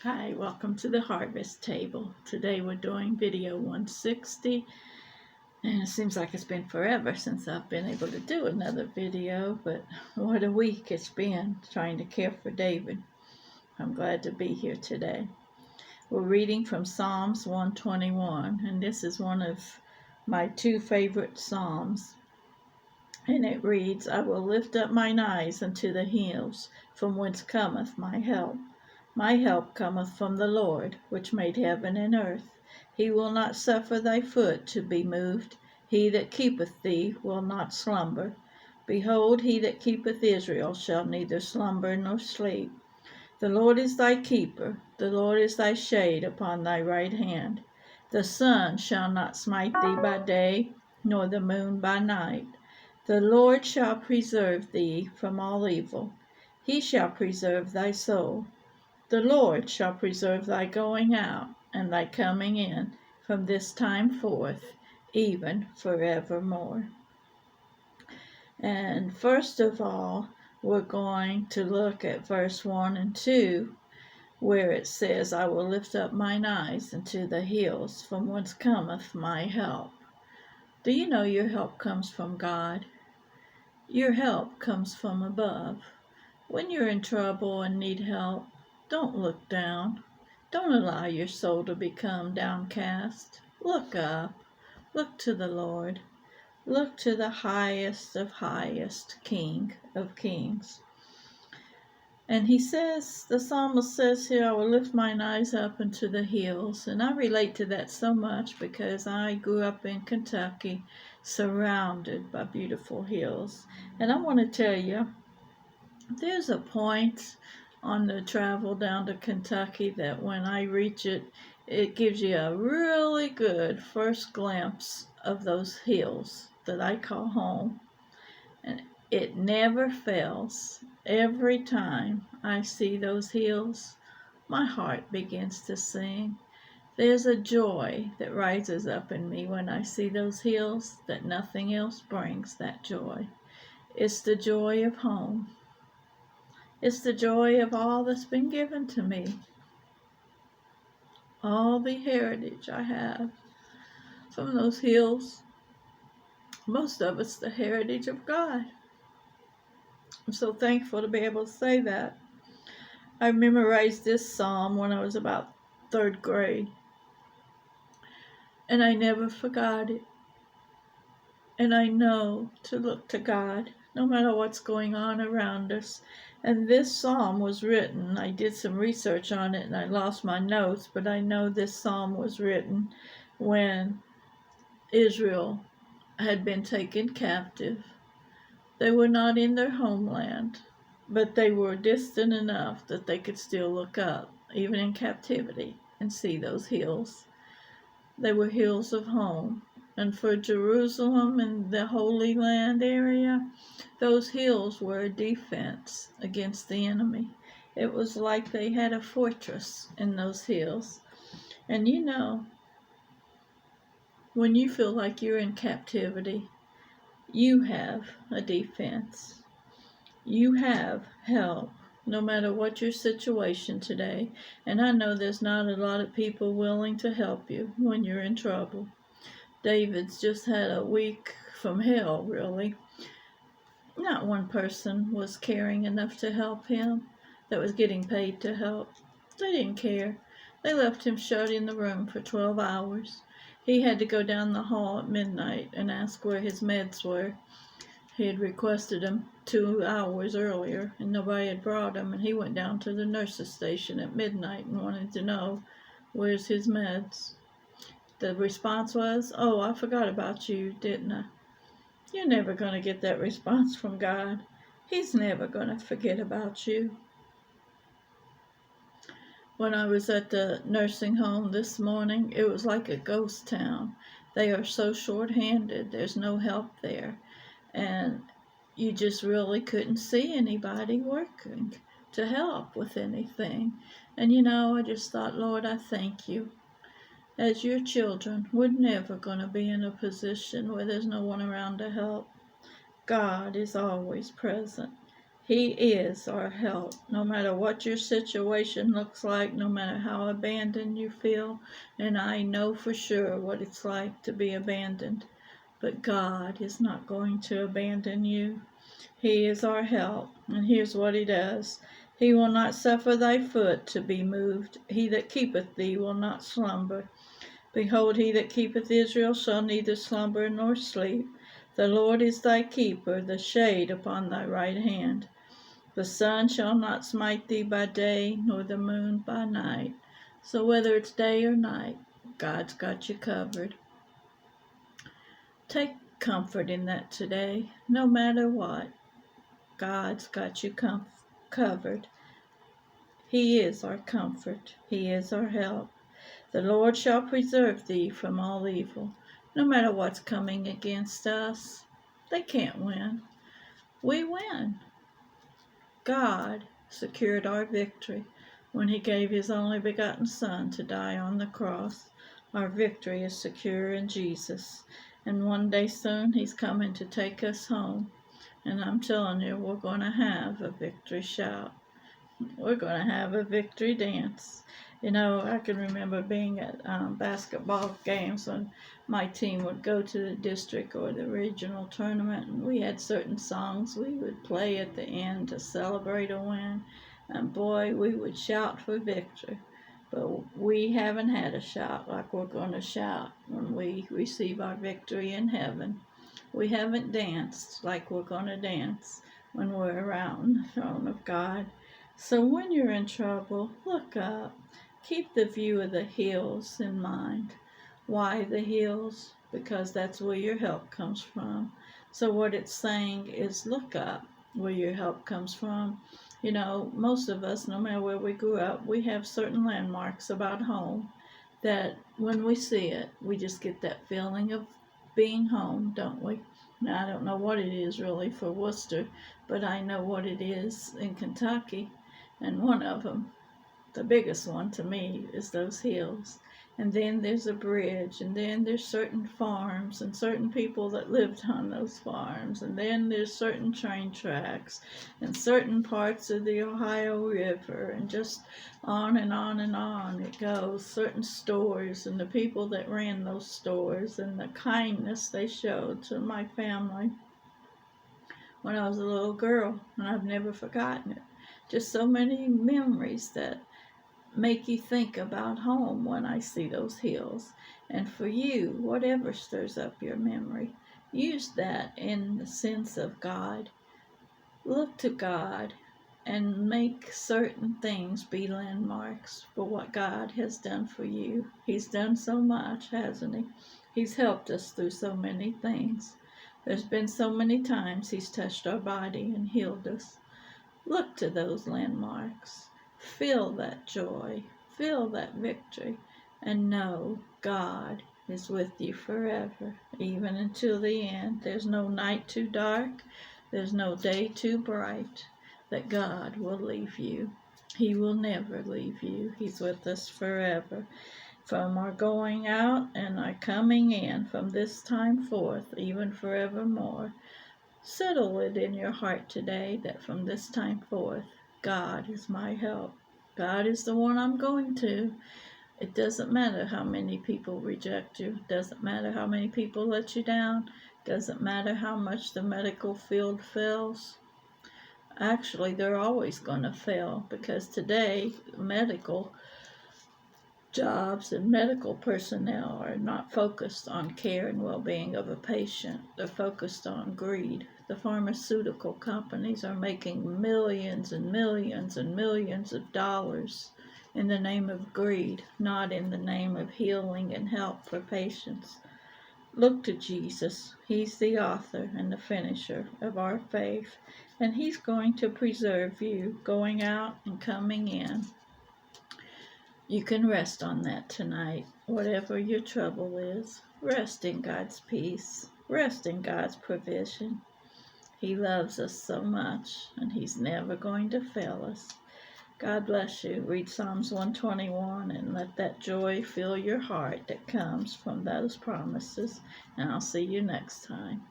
Hi, welcome to the Harvest Table. Today we're doing video 160, and it seems like it's been forever since I've been able to do another video, but what a week it's been trying to care for David. I'm glad to be here today. We're reading from Psalms 121, and this is one of my two favorite Psalms. And it reads, I will lift up mine eyes unto the hills, from whence cometh my help. My help cometh from the Lord, which made heaven and earth. He will not suffer thy foot to be moved. He that keepeth thee will not slumber. Behold, he that keepeth Israel shall neither slumber nor sleep. The Lord is thy keeper. The Lord is thy shade upon thy right hand. The sun shall not smite thee by day, nor the moon by night. The Lord shall preserve thee from all evil. He shall preserve thy soul. The Lord shall preserve thy going out and thy coming in from this time forth, even forevermore. And first of all, we're going to look at verse 1 and 2, where it says, I will lift up mine eyes unto the hills, from whence cometh my help. Do you know your help comes from God? Your help comes from above. When you're in trouble and need help, don't look down. Don't allow your soul to become downcast. Look up. Look to the Lord. Look to the highest of highest, King of kings. And he says, the psalmist says here, I will lift mine eyes up into the hills. And I relate to that so much because I grew up in Kentucky, surrounded by beautiful hills. And I want to tell you, there's a point on the travel down to Kentucky that when I reach it, it gives you a really good first glimpse of those hills that I call home. And it never fails. Every time I see those hills, my heart begins to sing. There's a joy that rises up in me when I see those hills that nothing else brings that joy. It's the joy of home. It's the joy of all that's been given to me, all the heritage I have from those hills. Most of it's the heritage of God. I'm so thankful to be able to say that. I memorized this psalm when I was about third grade, and I never forgot it. And I know to look to God no matter what's going on around us. And this psalm was written, I did some research on it and I lost my notes, but I know this psalm was written when Israel had been taken captive. They were not in their homeland, but they were distant enough that they could still look up, even in captivity, and see those hills. They were hills of home. And for Jerusalem and the Holy Land area, those hills were a defense against the enemy. It was like they had a fortress in those hills. And you know, when you feel like you're in captivity, you have a defense. You have help, no matter what your situation today. And I know there's not a lot of people willing to help you when you're in trouble. David's just had a week from hell, really. Not one person was caring enough to help him that was getting paid to help. They didn't care. They left him shut in the room for 12 hours. He had to go down the hall at midnight and ask where his meds were. He had requested them 2 hours earlier, and nobody had brought them, and he went down to the nurse's station at midnight and wanted to know, where's his meds? The response was, oh, I forgot about you, didn't I? You're never going to get that response from God. He's never going to forget about you. When I was at the nursing home this morning, it was like a ghost town. They are so short-handed. There's no help there. And you just really couldn't see anybody working to help with anything. And you know, I just thought, Lord, I thank you. As your children, we're never going to be in a position where there's no one around to help. God is always present. He is our help. No matter what your situation looks like, no matter how abandoned you feel, and I know for sure what it's like to be abandoned, but God is not going to abandon you. He is our help, and here's what he does. He will not suffer thy foot to be moved. He that keepeth thee will not slumber. Behold, he that keepeth Israel shall neither slumber nor sleep. The Lord is thy keeper, the shade upon thy right hand. The sun shall not smite thee by day, nor the moon by night. So whether it's day or night, God's got you covered. Take comfort in that today. No matter what, God's got you covered. He is our comfort. He is our help. The Lord shall preserve thee from all evil. No matter what's coming against us, they can't win. We win. God secured our victory when he gave his only begotten Son to die on the cross. Our victory is secure in Jesus. And one day soon he's coming to take us home. And I'm telling you, we're going to have a victory shout. We're going to have a victory dance. You know, I can remember being at basketball games when my team would go to the district or the regional tournament, and we had certain songs we would play at the end to celebrate a win. And boy, we would shout for victory. But we haven't had a shout like we're going to shout when we receive our victory in heaven. We haven't danced like we're going to dance when we're around the throne of God. So when you're in trouble, look up. Keep the view of the hills in mind. Why the hills? Because that's where your help comes from. So what it's saying is look up where your help comes from. You know, most of us, no matter where we grew up, we have certain landmarks about home that when we see it, we just get that feeling of being home, don't we? Now, I don't know what it is really for Worcester, but I know what it is in Kentucky. And one of them, the biggest one to me, is those hills. And then there's a bridge, and then there's certain farms and certain people that lived on those farms, and then there's certain train tracks and certain parts of the Ohio River, and just on and on and on it goes. Certain stores and the people that ran those stores and the kindness they showed to my family when I was a little girl, and I've never forgotten it. Just so many memories that make you think about home when I see those hills. And for you, whatever stirs up your memory, use that in the sense of God. Look to God and make certain things be landmarks for what God has done for you. He's done so much, hasn't he? He's helped us through so many things. There's been so many times he's touched our body and healed us. Look to those landmarks. Feel that joy. Feel that victory. And know God is with you forever, even until the end. There's no night too dark. There's no day too bright that God will leave you. He will never leave you. He's with us forever. From our going out and our coming in, from this time forth, even forevermore. Settle it in your heart today that from this time forth, God is my help. God is the one I'm going to. It doesn't matter how many people reject you. It doesn't matter how many people let you down. It doesn't matter how much the medical field fails. Actually, they're always going to fail because today, medical jobs and medical personnel are not focused on care and well-being of a patient. They're focused on greed. The pharmaceutical companies are making millions and millions and millions of dollars in the name of greed, not in the name of healing and help for patients. Look to Jesus. He's the author and the finisher of our faith, and he's going to preserve you going out and coming in. You can rest on that tonight. Whatever your trouble is, rest in God's peace. Rest in God's provision. He loves us so much, and he's never going to fail us. God bless you. Read Psalms 121 and let that joy fill your heart that comes from those promises. And I'll see you next time.